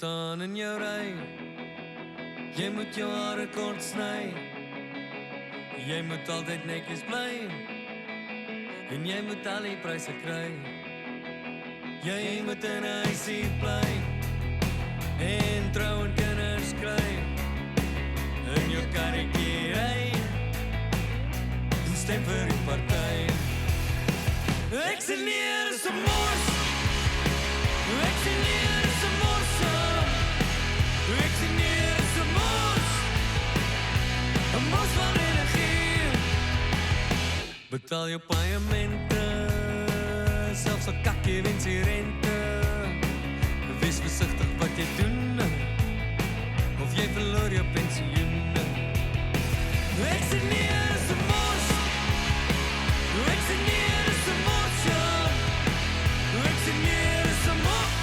staan in jou ry. Jy moet jou hare kort sny. Jy moet altyd netjies bly. En jy moet al die pryse kry. Jy moet in 'n huisie bly. En trou en kinders kry. In jou karretjie ry. En stem vir die party. Ek sien nie is 'n mors. Ek sien nie is 'n mors. Ek sien nie is 'n mors. 'n mors van energie. Betaal jou paaiamente. Selfs al kak jy wens die rente. Wees versigtig wat jy doen. Of jy verloor jou pensioen. Ek sien nie is 'n mors. Ek sien nie is 'n mors. Ek sien nie is 'n mors.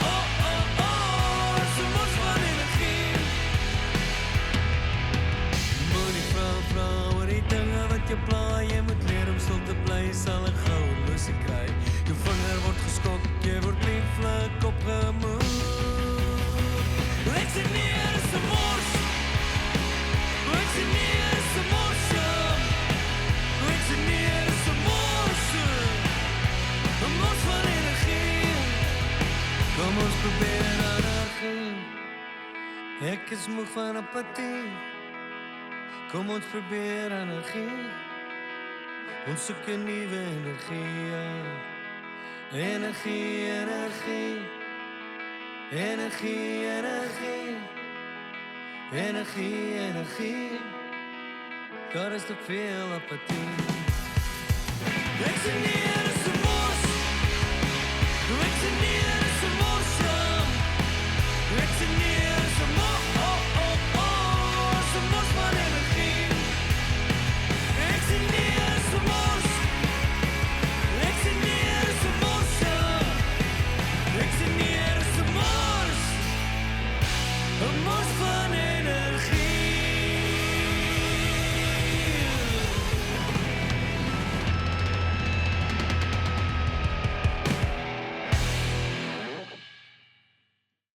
Is 'n mors van energie. Moenie vra oor die dinge wat jou pla. Jy moet leer om stil te bly. Sal 'n goue losie kry. Jou vinger word geskok. Jy word lieflik opgemoed. Ek sien nie is 'n mors. Ek sien nie is 'n mors. Ek sien nie is 'n mors. 'n mors van energie. Kom ons probeer energie. Ek is moeg van apatie. Kom ons probeer energie. Ons soek 'n nuwe energie. Energie, energie. Energie, energie. Energie, energie. Daar is te veel apatie. Ek sien nie